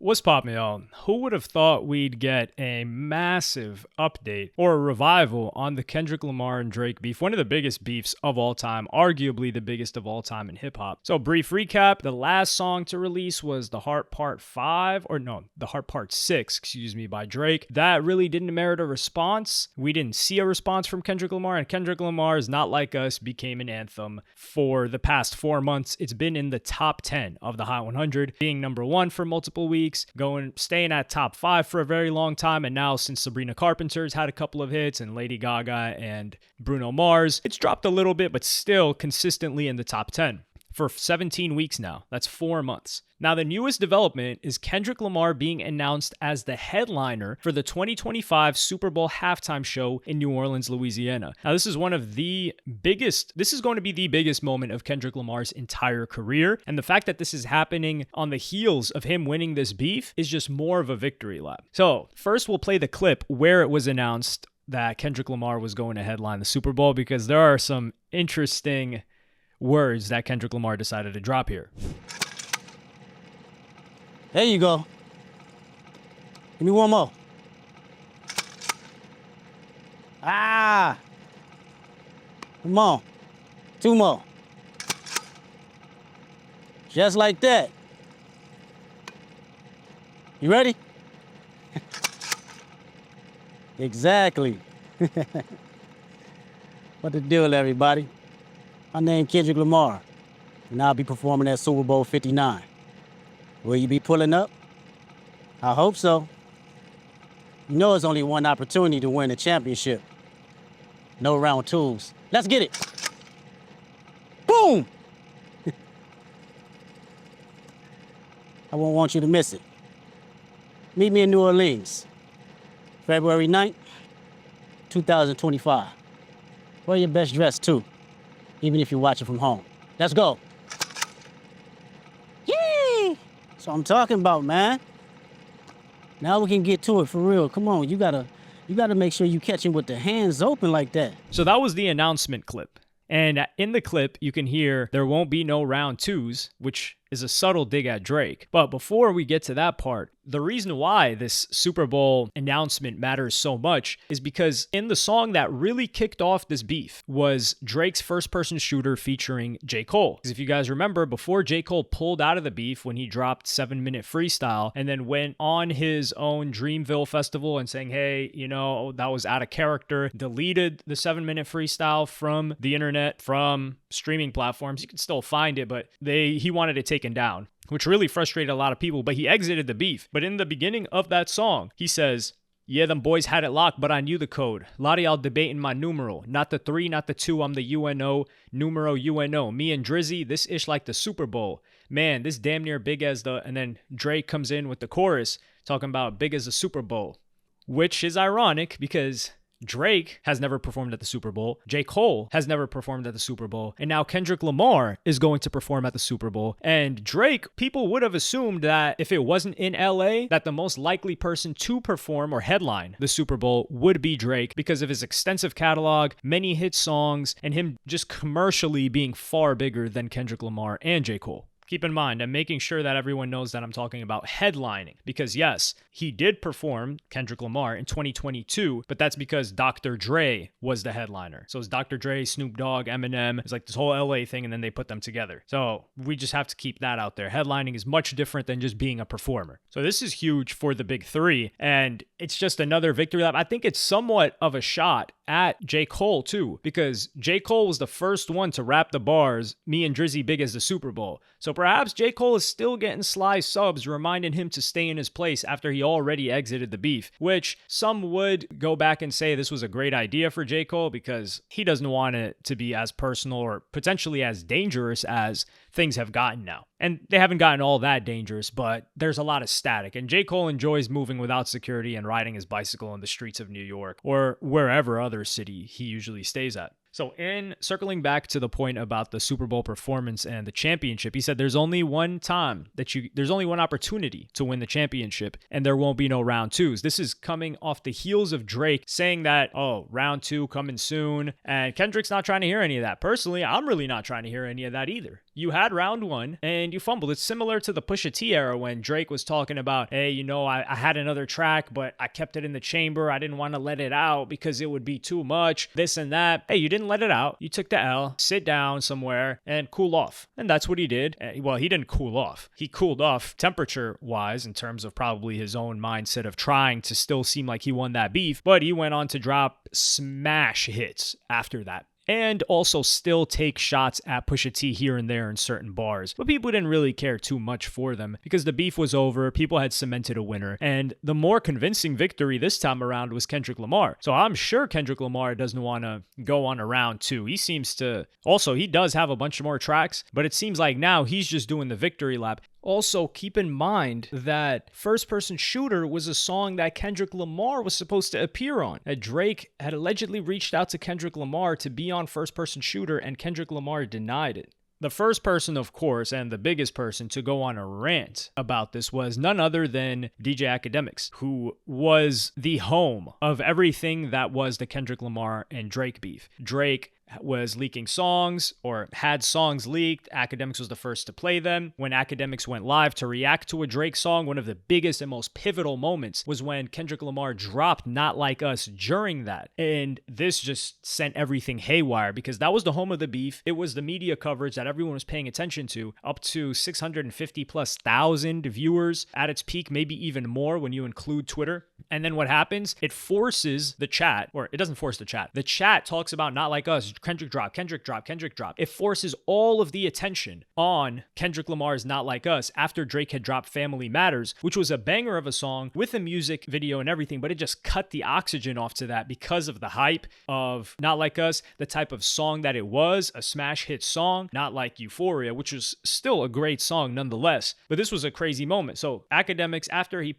What's poppin', y'all? Who would have thought we'd get a massive update or a revival on the Kendrick Lamar and Drake beef, one of the biggest beefs of all time, arguably the biggest of all time in hip-hop. So brief recap, the last song to release was The Heart Part 5, The Heart Part 6, by Drake. That really didn't merit a response. We didn't see a response from Kendrick Lamar, and Kendrick Lamar is Not Like Us became an anthem for the past 4 months. It's been in the top 10 of the Hot 100, being number 1 for multiple weeks, staying at top 5 for a very long time, and now since Sabrina Carpenter's had a couple of hits and Lady Gaga and Bruno Mars, it's dropped a little bit, but still consistently in the top 10 for 17 weeks now. That's 4 months. Now, the newest development is Kendrick Lamar being announced as the headliner for the 2025 Super Bowl halftime show in New Orleans, Louisiana. Now, this is going to be the biggest moment of Kendrick Lamar's entire career. And the fact that this is happening on the heels of him winning this beef is just more of a victory lap. So first, we'll play the clip where it was announced that Kendrick Lamar was going to headline the Super Bowl, because there are some interesting words that Kendrick Lamar decided to drop here. There you go. Give me one more. Ah! Come on. 2 more. Just like that. You ready? Exactly. What the deal, everybody? My name's Kendrick Lamar, and I'll be performing at Super Bowl 59. Will you be pulling up? I hope so. You know it's only one opportunity to win a championship. No round twos. Let's get it. Boom! I won't want you to miss it. Meet me in New Orleans, February 9th, 2025. Wear your best dress, too, even if you're watching from home. Let's go. That's what I'm talking about, man. Now we can get to it for real. Come on, you gotta make sure you catch him with the hands open like that. So that was the announcement clip. And in the clip, you can hear there won't be no round twos, which is a subtle dig at Drake. But before we get to that part, the reason why this Super Bowl announcement matters so much is because in the song that really kicked off this beef was Drake's first-person shooter featuring J. Cole. Because if you guys remember, before J. Cole pulled out of the beef when he dropped 7-Minute Freestyle and then went on his own Dreamville festival and saying, hey, that was out of character, deleted the 7-Minute Freestyle from the internet, from streaming platforms. You can still find it, but he wanted it taken down, which really frustrated a lot of people, but he exited the beef. But in the beginning of that song, he says, yeah, them boys had it locked, but I knew the code. A lot of y'all debating my numeral. Not the 3, not the 2, I'm the UNO, numero UNO. Me and Drizzy, this ish like the Super Bowl. Man, this damn near big as the... And then Drake comes in with the chorus talking about big as the Super Bowl, which is ironic because Drake has never performed at the Super Bowl. J. Cole has never performed at the Super Bowl. And now Kendrick Lamar is going to perform at the Super Bowl. And Drake, people would have assumed that if it wasn't in LA, that the most likely person to perform or headline the Super Bowl would be Drake because of his extensive catalog, many hit songs, and him just commercially being far bigger than Kendrick Lamar and J. Cole. Keep in mind, I'm making sure that everyone knows that I'm talking about headlining because yes, he did perform, Kendrick Lamar, in 2022, but that's because Dr. Dre was the headliner. So it's Dr. Dre, Snoop Dogg, Eminem. It's like this whole LA thing and then they put them together. So we just have to keep that out there. Headlining is much different than just being a performer. So this is huge for the big three and it's just another victory lap. I think it's somewhat of a shot at J. Cole too, because J. Cole was the first one to rap the bars, me and Drizzy big as the Super Bowl. So perhaps J. Cole is still getting sly subs, reminding him to stay in his place after he already exited the beef, which some would go back and say this was a great idea for J. Cole because he doesn't want it to be as personal or potentially as dangerous as things have gotten now. And they haven't gotten all that dangerous, but there's a lot of static. And J. Cole enjoys moving without security and riding his bicycle in the streets of New York or wherever other city he usually stays at. So in circling back to the point about the Super Bowl performance and the championship, he said there's only one opportunity to win the championship and there won't be no round twos. This is coming off the heels of Drake saying that, round two coming soon. And Kendrick's not trying to hear any of that. Personally, I'm really not trying to hear any of that either. you had round one and you fumbled. It's similar to the Pusha T era when Drake was talking about, hey, I had another track, but I kept it in the chamber. I didn't want to let it out because it would be too much, this and that. Hey, you didn't let it out. You took the L, sit down somewhere and cool off. And that's what he did. Well, he didn't cool off. He cooled off temperature-wise in terms of probably his own mindset of trying to still seem like he won that beef, but he went on to drop smash hits after that. And also still take shots at Pusha T here and there in certain bars. But people didn't really care too much for them because the beef was over, people had cemented a winner, and the more convincing victory this time around was Kendrick Lamar. So I'm sure Kendrick Lamar doesn't want to go on a round two. He seems to... Also, he does have a bunch more tracks, but it seems like now he's just doing the victory lap. Also, keep in mind that First Person Shooter was a song that Kendrick Lamar was supposed to appear on. Drake had allegedly reached out to Kendrick Lamar to be on First Person Shooter, and Kendrick Lamar denied it. The first person, of course, and the biggest person to go on a rant about this was none other than DJ Akademiks, who was the home of everything that was the Kendrick Lamar and Drake beef. Drake was leaking songs or had songs leaked. Akademiks was the first to play them. When Akademiks went live to react to a Drake song, one of the biggest and most pivotal moments was when Kendrick Lamar dropped Not Like Us during that. And this just sent everything haywire because that was the home of the beef. It was the media coverage that everyone was paying attention to, up to 650,000+ viewers at its peak, maybe even more when you include Twitter. And then what happens? It forces the chat, or it doesn't force the chat. The chat talks about Not Like Us, Kendrick drop, Kendrick drop, Kendrick drop. It forces all of the attention on Kendrick Lamar's Not Like Us after Drake had dropped Family Matters, which was a banger of a song with a music video and everything, but it just cut the oxygen off to that because of the hype of Not Like Us, the type of song that it was, a smash hit song, not like Euphoria, which was still a great song nonetheless. But this was a crazy moment. So Akademiks, after he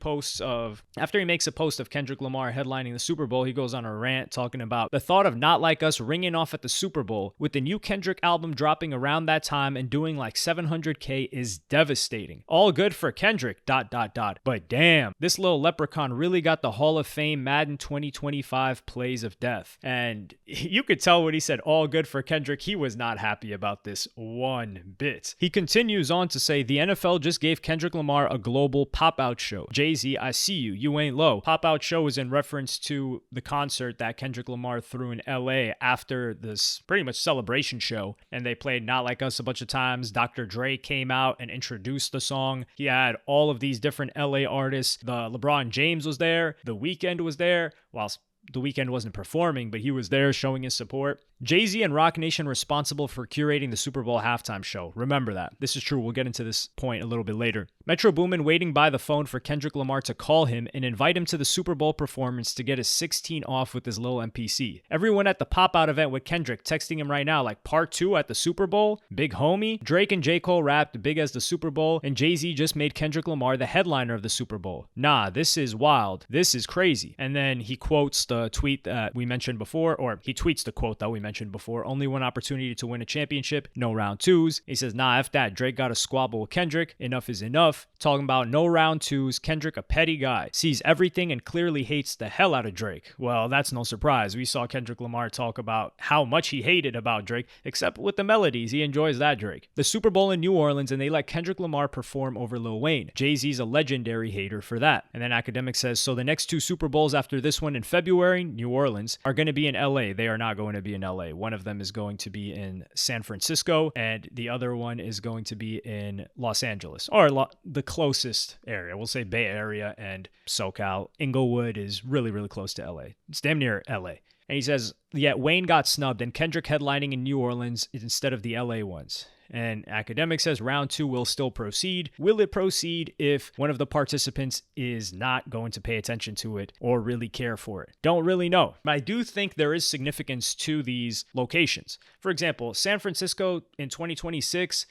makes a post of Kendrick Lamar headlining the Super Bowl, he goes on a rant talking about the thought of Not Like Us ringing off at the Super Bowl with the new Kendrick album dropping around that time and doing like 700K is devastating. All good for Kendrick, ... But damn, this little leprechaun really got the Hall of Fame Madden 2025 plays of death. And you could tell when he said all good for Kendrick, he was not happy about this one bit. He continues on to say, the NFL just gave Kendrick Lamar a global pop-out show. Jay-Z, I see you, you ain't low. Pop-out show is in reference to the concert that Kendrick Lamar threw in LA after this pretty much celebration show, and they played Not Like Us a bunch of times. Dr. Dre came out and introduced the song. He had all of these different LA artists. The LeBron James was there. The Weeknd was there. Whilst The Weeknd wasn't performing, but he was there showing his support. Jay-Z and Roc Nation responsible for curating the Super Bowl halftime show. Remember that. This is true. We'll get into this point a little bit later. Metro Boomin waiting by the phone for Kendrick Lamar to call him and invite him to the Super Bowl performance to get a 16 off with his little MPC. Everyone at the pop-out event with Kendrick texting him right now like part 2 at the Super Bowl. Big homie. Drake and J. Cole rapped big as the Super Bowl, and Jay-Z just made Kendrick Lamar the headliner of the Super Bowl. Nah, this is wild. This is crazy. And then he quotes the tweet that we mentioned before, or he tweets the quote that we mentioned before. Only one opportunity to win a championship, no round twos. He says, nah, F that. Drake got a squabble with Kendrick. Enough is enough. Talking about no round twos. Kendrick, a petty guy, sees everything and clearly hates the hell out of Drake. Well, that's no surprise. We saw Kendrick Lamar talk about how much he hated about Drake, except with the melodies. He enjoys that Drake. The Super Bowl in New Orleans, and they let Kendrick Lamar perform over Lil Wayne. Jay-Z's a legendary hater for that. And then Akademiks says, so the next 2 Super Bowls after this one in February, New Orleans, are going to be in LA. They are not going to be in LA. One of them is going to be in San Francisco, and the other one is going to be in Los Angeles, or the closest area. We'll say Bay Area and SoCal. Inglewood is really, really close to LA. It's damn near LA. And he says, yet Wayne got snubbed and Kendrick headlining in New Orleans instead of the LA ones. And Akademiks says round 2 will still proceed. Will it proceed if one of the participants is not going to pay attention to it or really care for it? Don't really know. But I do think there is significance to these locations. For example, San Francisco in 2026,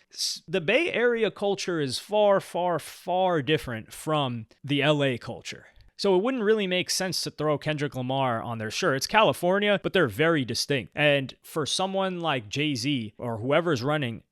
the Bay Area culture is far, far, far different from the LA culture. So it wouldn't really make sense to throw Kendrick Lamar on there. Sure, it's California, but they're very distinct. And for someone like Jay-Z or whoever's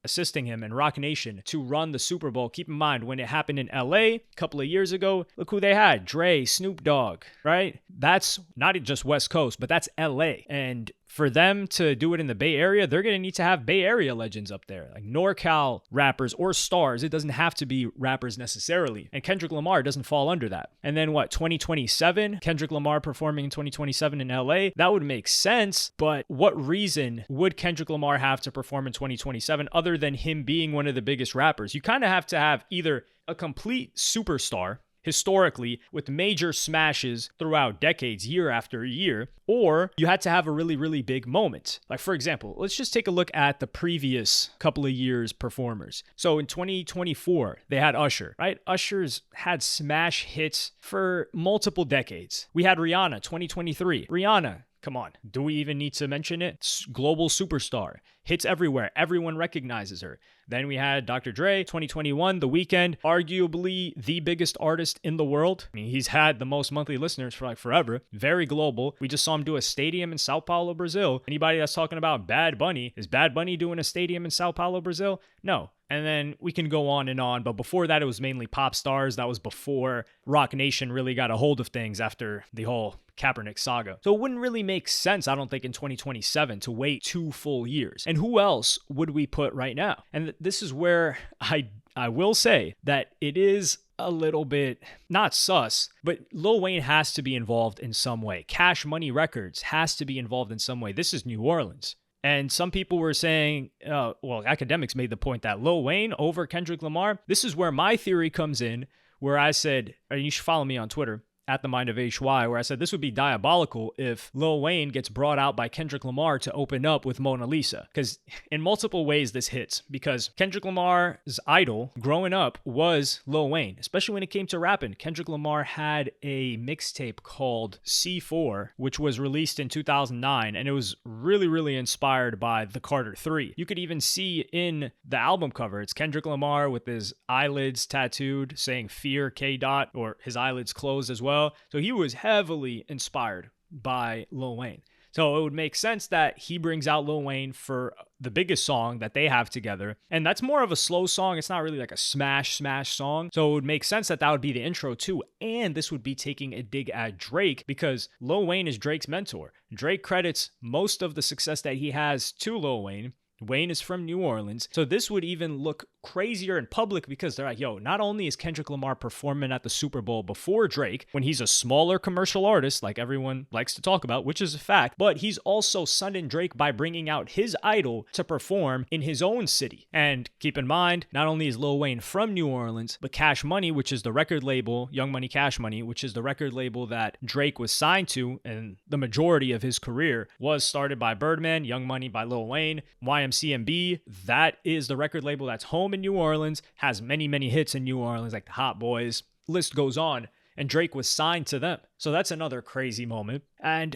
assisting him in Roc Nation to run the Super Bowl, keep in mind when it happened in LA a couple of years ago, look who they had, Dre, Snoop Dogg, right? That's not just West Coast, but that's LA. And for them to do it in the Bay Area, they're going to need to have Bay Area legends up there, like NorCal rappers or stars. It doesn't have to be rappers necessarily. And Kendrick Lamar doesn't fall under that. And then 2027? Kendrick Lamar performing in 2027 in LA? That would make sense, but what reason would Kendrick Lamar have to perform in 2027 other than him being one of the biggest rappers? You kind of have to have either a complete superstar historically with major smashes throughout decades, year after year, or you had to have a really, really big moment. Like, for example, let's just take a look at the previous couple of years' performers. So in 2024, they had Usher, right? Usher's had smash hits for multiple decades. We had Rihanna, 2023. Rihanna, come on, do we even need to mention it? Global superstar, hits everywhere. Everyone recognizes her. Then we had Dr. Dre, 2021, The Weeknd, arguably the biggest artist in the world. I mean, he's had the most monthly listeners for like forever. Very global. We just saw him do a stadium in Sao Paulo, Brazil. Anybody that's talking about Bad Bunny, is Bad Bunny doing a stadium in Sao Paulo, Brazil? No. And then we can go on, but before that, it was mainly pop stars. That was before Rock Nation really got a hold of things after the whole Kaepernick saga. So it wouldn't really make sense, I don't think, in 2027 to wait 2 full years. And who else would we put right now? And this is where I will say that it is a little bit not sus, but Lil Wayne has to be involved in some way. Cash Money Records has to be involved in some way. This is New Orleans. And some people were saying, academics made the point that Lil Wayne over Kendrick Lamar. This is where my theory comes in, where I said, and you should follow me on Twitter, at the Mind of HY, where I said this would be diabolical if Lil Wayne gets brought out by Kendrick Lamar to open up with Mona Lisa. Because in multiple ways this hits. Because Kendrick Lamar's idol growing up was Lil Wayne, especially when it came to rapping. Kendrick Lamar had a mixtape called C4, which was released in 2009, and it was really, really inspired by The Carter 3. You could even see in the album cover, it's Kendrick Lamar with his eyelids tattooed saying Fear K. Dot, or his eyelids closed as well. So he was heavily inspired by Lil Wayne. So it would make sense that he brings out Lil Wayne for the biggest song that they have together. And that's more of a slow song. It's not really like a smash song. So it would make sense that that would be the intro too. And this would be taking a dig at Drake because Lil Wayne is Drake's mentor. Drake credits most of the success that he has to Lil Wayne. Wayne is from New Orleans. So this would even look crazier in public because they're like, yo, not only is Kendrick Lamar performing at the Super Bowl before Drake, when he's a smaller commercial artist, like everyone likes to talk about, which is a fact, but he's also sunning Drake by bringing out his idol to perform in his own city. And keep in mind, not only is Lil Wayne from New Orleans, but Cash Money, which is the record label, Young Money Cash Money, which is the record label that Drake was signed to, and the majority of his career was started by Birdman, Young Money by Lil Wayne, YMCMB. That is the record label that's home in New Orleans, has many, many hits in New Orleans, like the Hot Boys, list goes on, and Drake was signed to them. So that's another crazy moment. And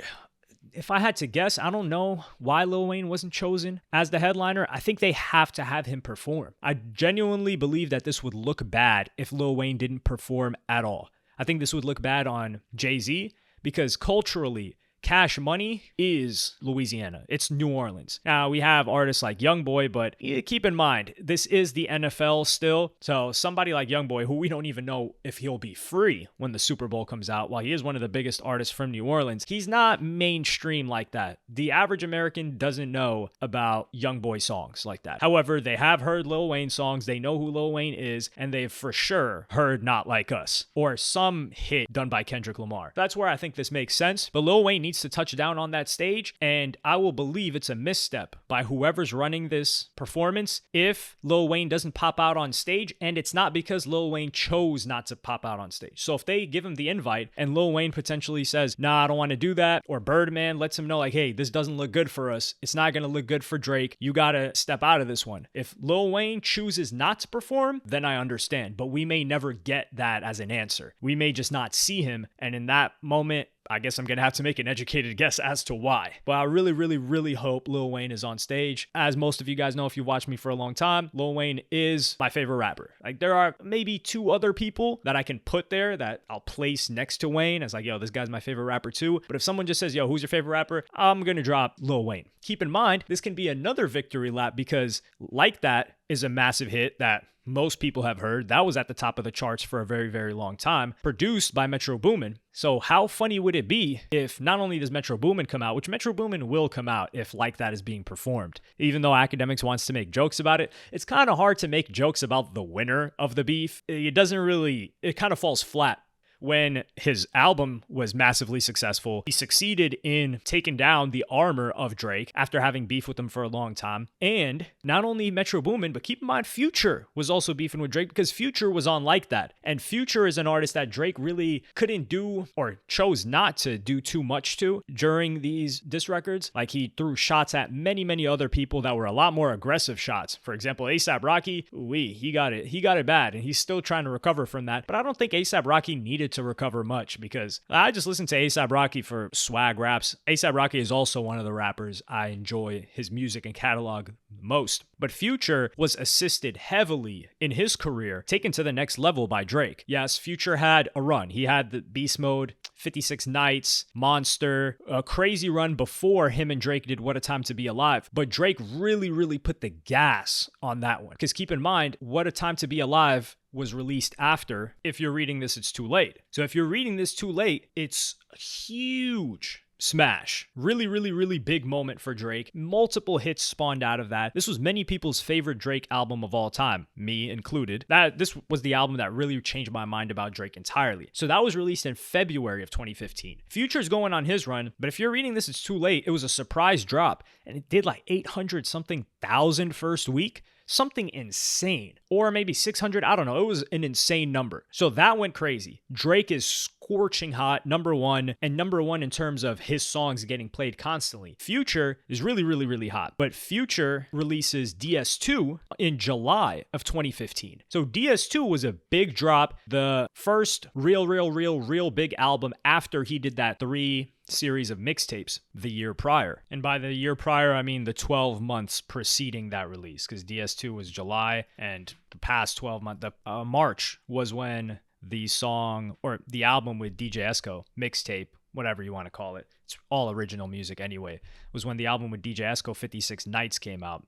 if I had to guess, I don't know why Lil Wayne wasn't chosen as the headliner. I think they have to have him perform. I genuinely believe that this would look bad if Lil Wayne didn't perform at all. I think this would look bad on Jay-Z because culturally, Cash Money is Louisiana. It's New Orleans. Now, we have artists like Youngboy, but keep in mind, this is the NFL still. So somebody like Youngboy, who we don't even know if he'll be free when the Super Bowl comes out, while he is one of the biggest artists from New Orleans, he's not mainstream like that. The average American doesn't know about Youngboy songs like that. However, they have heard Lil Wayne songs, they know who Lil Wayne is, and they've for sure heard Not Like Us, or some hit done by Kendrick Lamar. That's where I think this makes sense, but Lil Wayne needs to touch down on that stage, and I will believe it's a misstep by whoever's running this performance if Lil Wayne doesn't pop out on stage, and it's not because Lil Wayne chose not to pop out on stage. So if they give him the invite and Lil Wayne potentially says, nah, I don't want to do that, or Birdman lets him know like, hey, this doesn't look good for us, it's not going to look good for Drake, you got to step out of this one. If Lil Wayne chooses not to perform, then I understand, but we may never get that as an answer. We may just not see him, and in that moment, I guess I'm going to have to make an educated guess as to why. But I really, really, really hope Lil Wayne is on stage. As most of you guys know, if you've watched me for a long time, Lil Wayne is my favorite rapper. Like, there are maybe 2 other people that I can put there that I'll place next to Wayne as like, yo, this guy's my favorite rapper too. But if someone just says, yo, who's your favorite rapper? I'm going to drop Lil Wayne. Keep in mind, this can be another victory lap because Like That is a massive hit that most people have heard, that was at the top of the charts for a very, very long time, produced by Metro Boomin. So how funny would it be if not only does Metro Boomin come out, which Metro Boomin will come out if Like That is being performed. Even though Academics wants to make jokes about it, it's kind of hard to make jokes about the winner of the beef. It kind of falls flat. When his album was massively successful, he succeeded in taking down the armor of Drake after having beef with him for a long time. And not only Metro Boomin, but keep in mind Future was also beefing with Drake because Future was on Like That. And Future is an artist that Drake really couldn't do or chose not to do too much to during these diss records. Like he threw shots at many, many other people that were a lot more aggressive shots. For example, A$AP Rocky, he got it bad and he's still trying to recover from that. But I don't think A$AP Rocky needed to recover much because I just listen to A$AP Rocky for swag raps. A$AP Rocky is also one of the rappers I enjoy his music and catalog most. But Future was assisted heavily in his career, taken to the next level by Drake. Yes, Future had a run. He had the Beast Mode, 56 Nights, Monster, a crazy run before him and Drake did What a Time to Be Alive. But Drake really, really put the gas on that one. Because keep in mind, What a Time to Be Alive was released after. If you're reading this, it's too late. So if you're reading this too late, it's a huge smash. Really, really, really big moment for Drake. Multiple hits spawned out of that. This was many people's favorite Drake album of all time, me included. This was the album that really changed my mind about Drake entirely. So that was released in February of 2015. Future's going on his run, but if you're reading this, it's too late. It was a surprise drop, and it did like 800 something thousand first week. Something insane. Or maybe 600, I don't know. It was an insane number. So that went crazy. Drake is scorching hot, number one, and number one in terms of his songs getting played constantly. Future is really, really, really hot. But Future releases DS2 in July of 2015. So DS2 was a big drop. The first real big album after he did that 3 series of mixtapes the year prior. And by the year prior, I mean the 12 months preceding that release, because DS2 was July and the past 12 months, March was when the song or the album with DJ Esco, mixtape, whatever you want to call it, it's all original music anyway, was when the album with DJ Esco, 56 Nights, came out.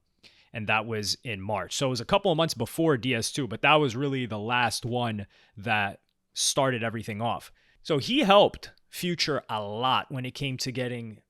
And that was in March. So it was a couple of months before DS2, but that was really the last one that started everything off. So he helped Future a lot when it came to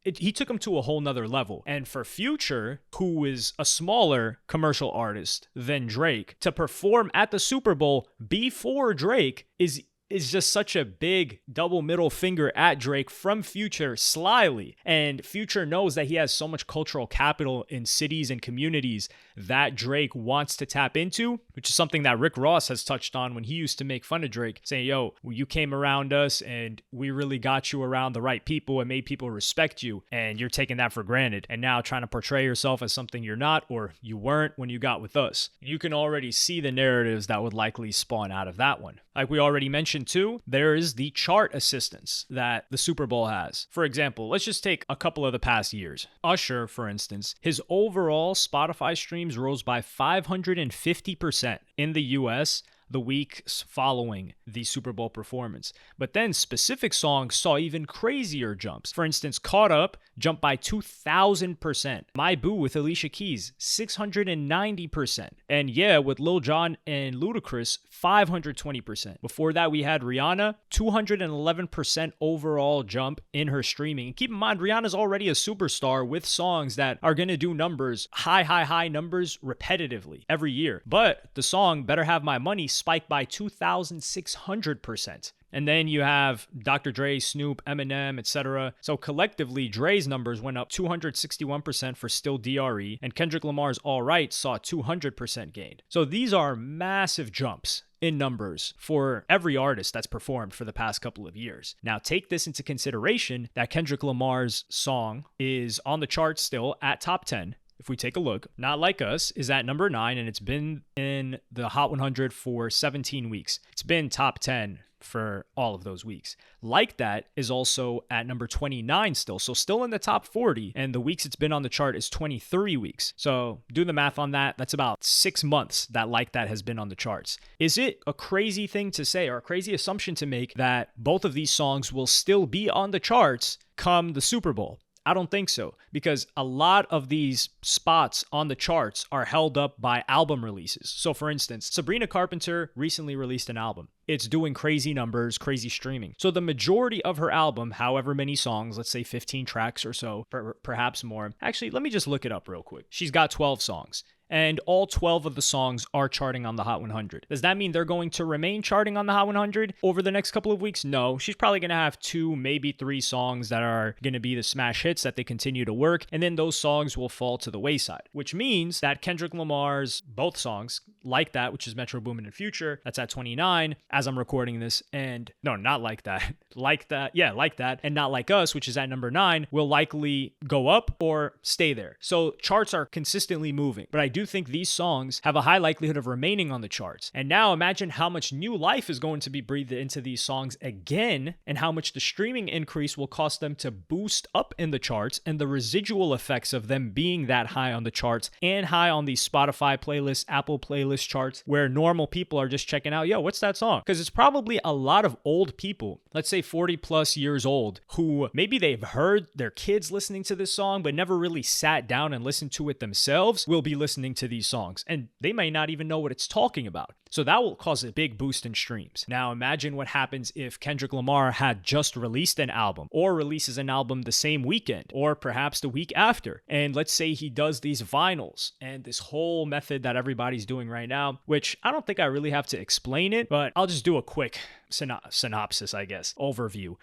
he took him to a whole nother level. And for Future, who is a smaller commercial artist than Drake, to perform at the Super Bowl before Drake is just such a big double middle finger at Drake from Future slyly. And Future knows that he has so much cultural capital in cities and communities that Drake wants to tap into, which is something that Rick Ross has touched on when he used to make fun of Drake, saying, yo, you came around us and we really got you around the right people and made people respect you, and you're taking that for granted and now trying to portray yourself as something you're not or you weren't when you got with us. You can already see the narratives that would likely spawn out of that one. Like we already mentioned too, there is the chart assistance that the Super Bowl has. For example, let's just take a couple of the past years. Usher, for instance, his overall Spotify streams rose by 550% in the US the weeks following the Super Bowl performance. But then specific songs saw even crazier jumps. For instance, Caught Up jumped by 2,000%. My Boo with Alicia Keys, 690%. And Yeah, with Lil Jon and Ludacris, 520%. Before that, we had Rihanna, 211% overall jump in her streaming. And keep in mind, Rihanna's already a superstar with songs that are going to do numbers, high numbers repetitively every year. But the song Better Have My Money spiked by 2,600%. And then you have Dr. Dre, Snoop, Eminem, etc. So collectively, Dre's numbers went up 261% for Still DRE, and Kendrick Lamar's All Right saw 200% gain. So these are massive jumps in numbers for every artist that's performed for the past couple of years. Now take this into consideration that Kendrick Lamar's song is on the charts still at top 10. If we take a look, Not Like Us is at number 9, and it's been in the Hot 100 for 17 weeks. It's been top 10 for all of those weeks. Like That is also at number 29 still, so still in the top 40, and the weeks it's been on the chart is 23 weeks. So do the math on that. That's about 6 months that Like That has been on the charts. Is it a crazy thing to say or a crazy assumption to make that both of these songs will still be on the charts come the Super Bowl? I don't think so, because a lot of these spots on the charts are held up by album releases. So for instance, Sabrina Carpenter recently released an album. It's doing crazy numbers, crazy streaming. So the majority of her album, however many songs, let's say 15 tracks or so, perhaps more. Actually, let me just look it up real quick. She's got 12 songs. And all 12 of the songs are charting on the Hot 100. Does that mean they're going to remain charting on the Hot 100 over the next couple of weeks? No. She's probably going to have 2, maybe 3 songs that are going to be the smash hits that they continue to work, and then those songs will fall to the wayside, which means that Kendrick Lamar's both songs, Like That, which is Metro Boomin and Future, that's at 29 as I'm recording this, and no, not Like That. Like That, yeah, Like That, and Not Like Us, which is at number 9, will likely go up or stay there. So charts are consistently moving, but I do think these songs have a high likelihood of remaining on the charts. And now imagine how much new life is going to be breathed into these songs again, and how much the streaming increase will cost them to boost up in the charts, and the residual effects of them being that high on the charts and high on these Spotify playlists, Apple playlist charts, where normal people are just checking out, yo, what's that song? Because it's probably a lot of old people, let's say 40 plus years old, who maybe they've heard their kids listening to this song, but never really sat down and listened to it themselves, will be listening to these songs, and they may not even know what it's talking about. So that will cause a big boost in streams. Now imagine what happens if Kendrick Lamar had just released an album, or releases an album the same weekend, or perhaps the week after. And let's say he does these vinyls and this whole method that everybody's doing right now, which I don't think I really have to explain it, but I'll just do a quick synopsis, I guess, overview.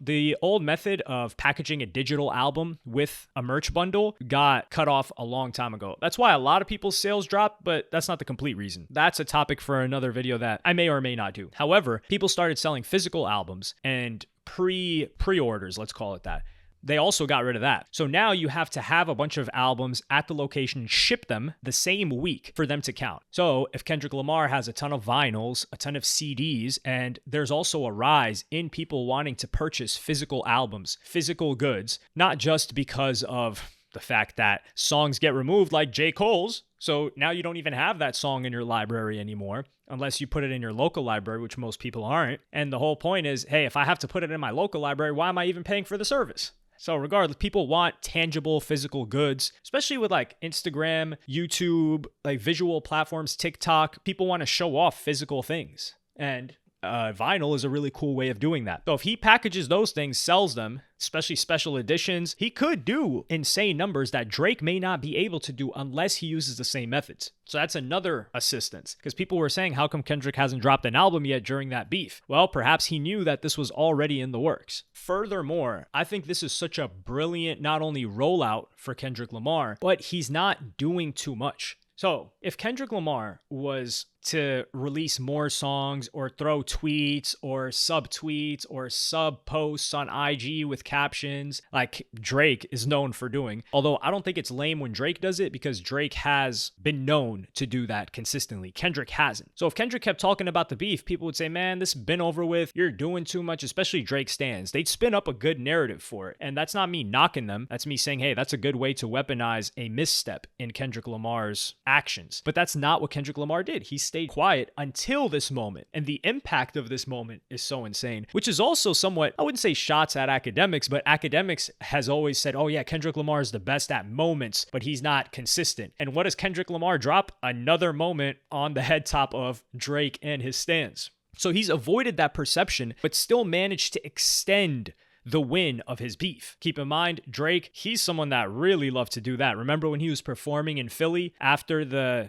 The old method of packaging a digital album with a merch bundle got cut off a long time ago. That's why a lot of people's sales dropped, but that's not the complete reason. That's a topic for another video that I may or may not do. However, people started selling physical albums and pre-orders, let's call it that. They also got rid of that. So now you have to have a bunch of albums at the location, ship them the same week for them to count. So if Kendrick Lamar has a ton of vinyls, a ton of CDs, and there's also a rise in people wanting to purchase physical albums, physical goods, not just because of the fact that songs get removed like J. Cole's. So now you don't even have that song in your library anymore, unless you put it in your local library, which most people aren't. And the whole point is, hey, if I have to put it in my local library, why am I even paying for the service? So regardless, people want tangible physical goods, especially with like Instagram, YouTube, like visual platforms, TikTok. People want to show off physical things. And vinyl is a really cool way of doing that. So if he packages those things, sells them, especially special editions, he could do insane numbers that Drake may not be able to do unless he uses the same methods. So that's another assistance, because people were saying, how come Kendrick hasn't dropped an album yet during that beef? Well, perhaps he knew that this was already in the works. Furthermore, I think this is such a brilliant not only rollout for Kendrick Lamar, but he's not doing too much. So if Kendrick Lamar was to release more songs or throw tweets or subtweets or sub posts on IG with captions like Drake is known for doing. Although I don't think it's lame when Drake does it, because Drake has been known to do that consistently. Kendrick hasn't. So if Kendrick kept talking about the beef, people would say, man, this has been over with. You're doing too much, especially Drake stans. They'd spin up a good narrative for it. And that's not me knocking them. That's me saying, hey, that's a good way to weaponize a misstep in Kendrick Lamar's actions. But that's not what Kendrick Lamar did. He stayed quiet until this moment. And the impact of this moment is so insane, which is also somewhat, I wouldn't say shots at academics, but academics has always said, oh yeah, Kendrick Lamar is the best at moments, but he's not consistent. And what does Kendrick Lamar drop? Another moment on the head top of Drake and his stans. So he's avoided that perception, but still managed to extend the win of his beef. Keep in mind, Drake, he's someone that really loved to do that. Remember when he was performing in Philly after the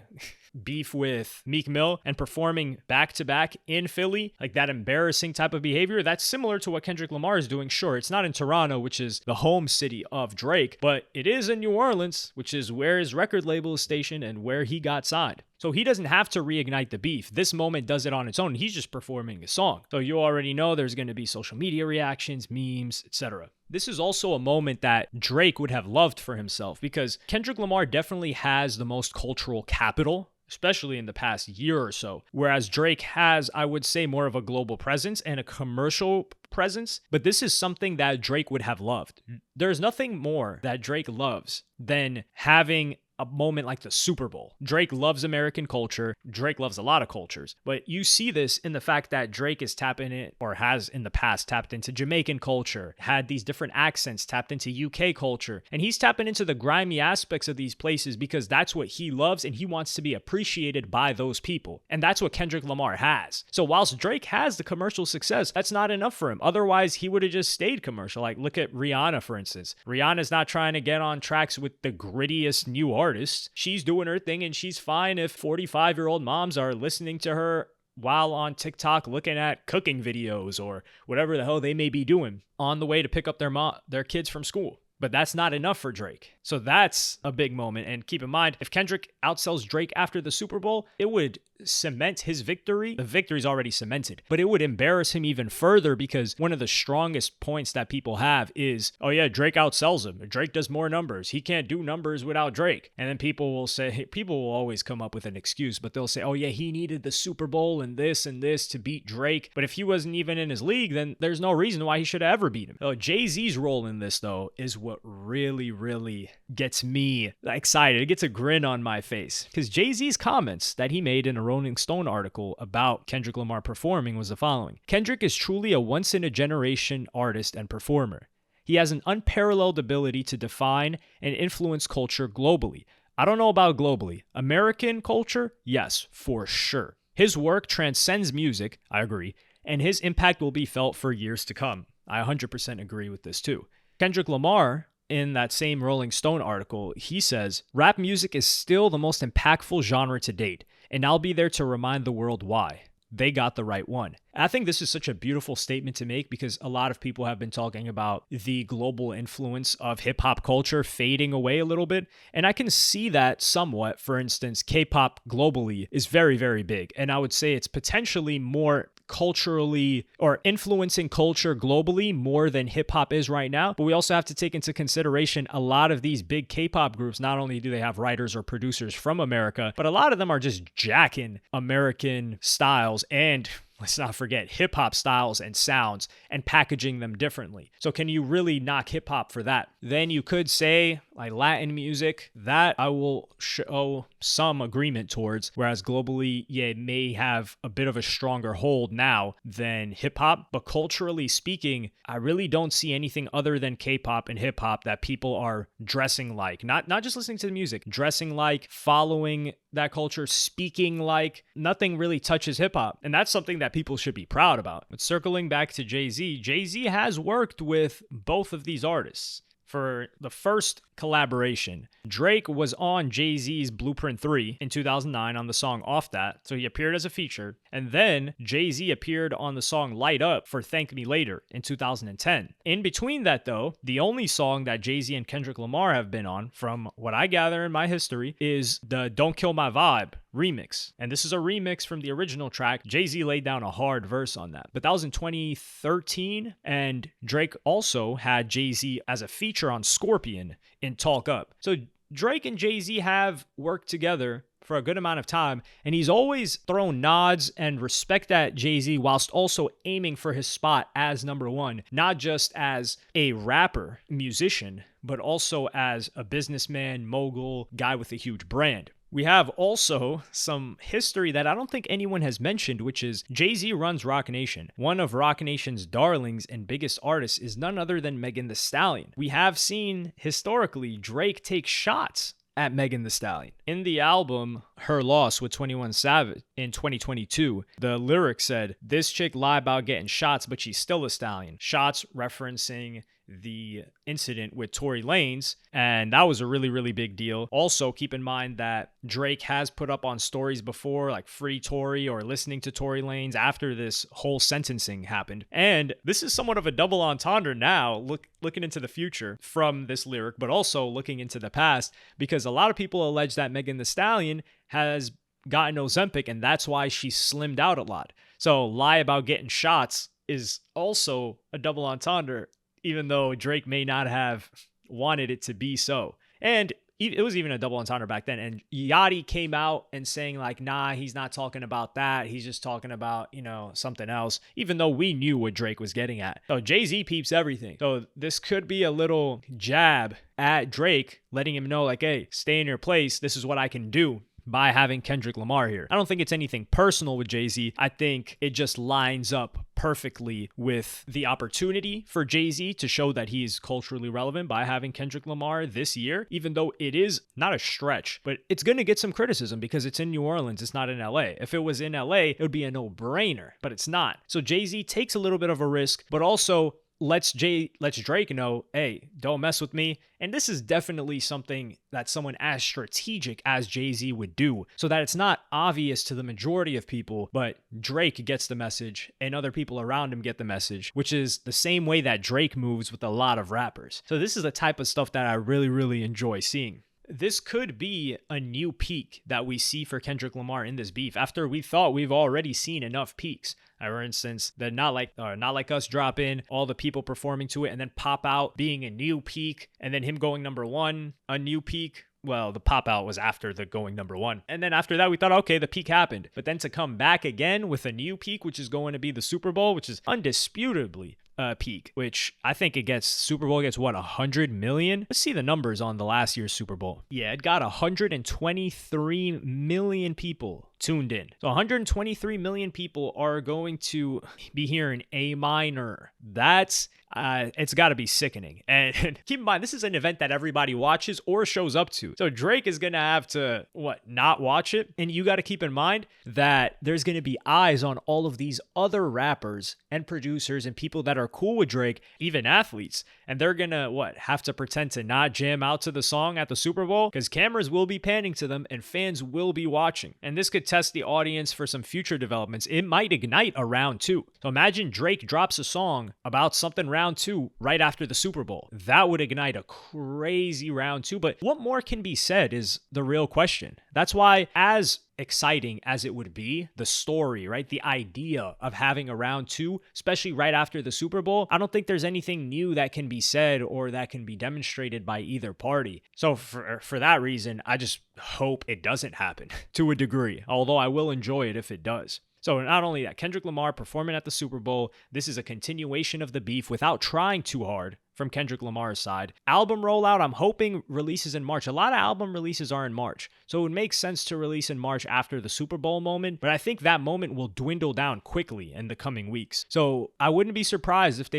beef with Meek Mill and performing back-to-back in Philly, like that embarrassing type of behavior? That's similar to what Kendrick Lamar is doing. Sure, it's not in Toronto, which is the home city of Drake, but it is in New Orleans, which is where his record label is stationed and where he got signed. So he doesn't have to reignite the beef. This moment does it on its own. He's just performing a song. So you already know there's going to be social media reactions, memes, etc. This is also a moment that Drake would have loved for himself, because Kendrick Lamar definitely has the most cultural capital, especially in the past year or so. Whereas Drake has, I would say, more of a global presence and a commercial presence. But this is something that Drake would have loved. There's nothing more that Drake loves than having a moment like the Super Bowl. Drake loves American culture. Drake loves a lot of cultures. But you see this in the fact that Drake is tapping it, or has in the past tapped into Jamaican culture, had these different accents, tapped into UK culture. And he's tapping into the grimy aspects of these places because that's what he loves and he wants to be appreciated by those people. And that's what Kendrick Lamar has. So whilst Drake has the commercial success, that's not enough for him. Otherwise, he would have just stayed commercial. Like, look at Rihanna, for instance. Rihanna's not trying to get on tracks with the grittiest new artists. She's doing her thing and she's fine if 45-year-old moms are listening to her while on TikTok looking at cooking videos or whatever the hell they may be doing on the way to pick up their kids from school. But that's not enough for Drake. So that's a big moment. And keep in mind, if Kendrick outsells Drake after the Super Bowl, it would cement his victory. The victory's already cemented, but it would embarrass him even further because one of the strongest points that people have is, oh yeah, Drake outsells him. Drake does more numbers. He can't do numbers without Drake. And then people will always come up with an excuse, but they'll say, oh yeah, he needed the Super Bowl and this to beat Drake. But if he wasn't even in his league, then there's no reason why he should have ever beat him. So Jay-Z's role in this, though, is what really, really gets me excited. It gets a grin on my face because Jay-Z's comments that he made in a Rolling Stone article about Kendrick Lamar performing was the following. Kendrick is truly a once-in-a-generation artist and performer. He has an unparalleled ability to define and influence culture globally. I don't know about globally. American culture? Yes, for sure. His work transcends music, I agree, and his impact will be felt for years to come. I 100% agree with this too. Kendrick Lamar, in that same Rolling Stone article, he says, rap music is still the most impactful genre to date, and I'll be there to remind the world why. They got the right one. I think this is such a beautiful statement to make because a lot of people have been talking about the global influence of hip-hop culture fading away a little bit, and I can see that somewhat. For instance, K-pop globally is very, very big, and I would say it's potentially more culturally or influencing culture globally more than hip-hop is right now. But we also have to take into consideration a lot of these big K-pop groups, not only do they have writers or producers from America, but a lot of them are just jacking American styles and, let's not forget, hip-hop styles and sounds and packaging them differently. So can you really knock hip-hop for that? Then you could say like Latin music, that I will show some agreement towards, whereas globally, yeah, it may have a bit of a stronger hold now than hip-hop. But culturally speaking, I really don't see anything other than K-pop and hip-hop that people are dressing like. Not just listening to the music, dressing like, following that culture, speaking like. Nothing really touches hip-hop. And that's something that people should be proud about. But circling back to Jay-Z, Jay-Z has worked with both of these artists. For the first collaboration, Drake was on Jay-Z's Blueprint 3 in 2009 on the song Off That, so he appeared as a feature. And then Jay-Z appeared on the song Light Up for Thank Me Later in 2010. In between that, though, the only song that Jay-Z and Kendrick Lamar have been on, from what I gather in my history, is the Don't Kill My Vibe remix. And this is a remix from the original track. Jay-Z laid down a hard verse on that. But that was in 2013, and Drake also had Jay-Z as a feature on Scorpion in Talk Up. So Drake and Jay-Z have worked together for a good amount of time, and he's always thrown nods and respect at Jay-Z whilst also aiming for his spot as number one, not just as a rapper, musician, but also as a businessman, mogul, guy with a huge brand. We have also some history that I don't think anyone has mentioned, which is Jay-Z runs Roc Nation. One of Roc Nation's darlings and biggest artists is none other than Megan Thee Stallion. We have seen historically Drake take shots at Megan Thee Stallion. In the album Her Loss with 21 Savage in 2022, the lyric said, "This chick lie about getting shots, but she's still a stallion." Shots referencing the incident with Tory Lanez, and that was a really, really big deal. Also, keep in mind that Drake has put up on stories before, like free Tory or listening to Tory Lanez after this whole sentencing happened. And this is somewhat of a double entendre now, looking into the future from this lyric, but also looking into the past, because a lot of people allege that Megan Thee Stallion has gotten Ozempic, and that's why she slimmed out a lot. So lie about getting shots is also a double entendre, even though Drake may not have wanted it to be so. And it was even a double entendre back then. And Yachty came out and saying like, nah, he's not talking about that. He's just talking about, something else, even though we knew what Drake was getting at. So Jay-Z peeps everything. So this could be a little jab at Drake, letting him know like, hey, stay in your place. This is what I can do by having Kendrick Lamar here. I don't think it's anything personal with Jay-Z. I think it just lines up perfectly with the opportunity for Jay-Z to show that he's culturally relevant by having Kendrick Lamar this year, even though it is not a stretch, but it's going to get some criticism because it's in New Orleans. It's not in LA. If it was in LA, it would be a no-brainer, but it's not. So Jay-Z takes a little bit of a risk, but also lets Drake know, hey, don't mess with me. And this is definitely something that someone as strategic as Jay-Z would do, so that it's not obvious to the majority of people, but Drake gets the message and other people around him get the message, which is the same way that Drake moves with a lot of rappers. So this is the type of stuff that I really, really enjoy seeing. This could be a new peak that we see for Kendrick Lamar in this beef after we thought we've already seen enough peaks. For instance, the Not Like Us drop in, all the people performing to it, and then Pop Out being a new peak, and then him going number one, a new peak. Well, the Pop Out was after the going number one. And then after that, we thought, okay, the peak happened. But then to come back again with a new peak, which is going to be the Super Bowl, which is undisputably peak, which I think Super Bowl gets what, 100 million? Let's see the numbers on the last year's Super Bowl. Yeah, it got 123 million people tuned in. So 123 million people are going to be hearing A minor. That's it's got to be sickening. And keep in mind, this is an event that everybody watches or shows up to. So Drake is going to have to, not watch it? And you got to keep in mind that there's going to be eyes on all of these other rappers and producers and people that are cool with Drake, even athletes. And they're going to, have to pretend to not jam out to the song at the Super Bowl? Because cameras will be panning to them and fans will be watching. And this could test the audience for some future developments. It might ignite a round two. So imagine Drake drops a song about something round two right after the Super Bowl. That would ignite a crazy round two. But what more can be said is the real question. That's why, as exciting as it would be, the story, right? The idea of having a round two, especially right after the Super Bowl, I don't think there's anything new that can be said or that can be demonstrated by either party. So for that reason, I just hope it doesn't happen to a degree, although I will enjoy it if it does. So not only that, Kendrick Lamar performing at the Super Bowl, this is a continuation of the beef without trying too hard from Kendrick Lamar's side. Album rollout, I'm hoping releases in March. A lot of album releases are in March, so it would make sense to release in March after the Super Bowl moment, but I think that moment will dwindle down quickly in the coming weeks. So I wouldn't be surprised if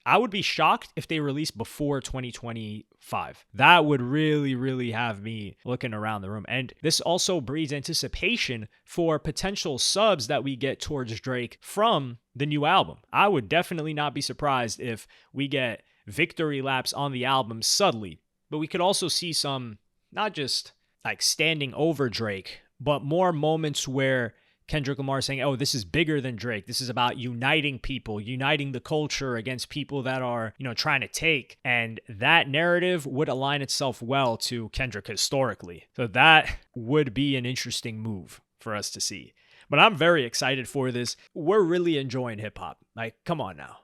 I would be shocked if they release before 2025. That would really, really have me looking around the room. And this also breeds anticipation for potential subs that we get towards Drake from the new album. I would definitely not be surprised if we get victory laps on the album subtly, but we could also see some, not just like standing over Drake, but more moments where Kendrick Lamar saying, oh, this is bigger than Drake. This is about uniting people, uniting the culture against people that are, trying to take. And that narrative would align itself well to Kendrick historically. So that would be an interesting move for us to see. But I'm very excited for this. We're really enjoying hip hop. Like, come on now.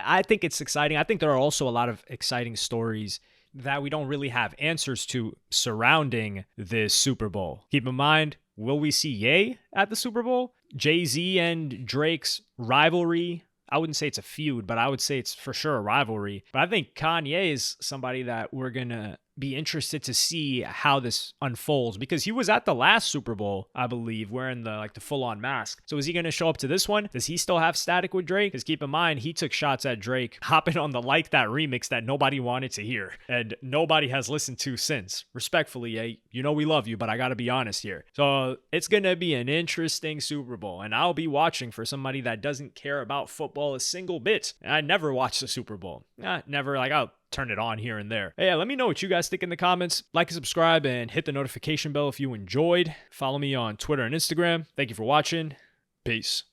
I think it's exciting. I think there are also a lot of exciting stories that we don't really have answers to surrounding this Super Bowl. Keep in mind, will we see Ye at the Super Bowl? Jay-Z and Drake's rivalry. I wouldn't say it's a feud, but I would say it's for sure a rivalry. But I think Kanye is somebody that we're going to be interested to see how this unfolds, because he was at the last Super Bowl, I believe, wearing the full-on mask. So is he going to show up to this one? Does he still have static with Drake? Because keep in mind, he took shots at Drake hopping on the Like That remix that nobody wanted to hear and nobody has listened to since. Respectfully, we love you, but I got to be honest here. So it's going to be an interesting Super Bowl, and I'll be watching for somebody that doesn't care about football a single bit. And I never watch the Super Bowl. Never. I'll turn it on here and there. Hey, let me know what you guys think in the comments. Like and subscribe and hit the notification bell if you enjoyed. Follow me on Twitter and Instagram. Thank you for watching. Peace.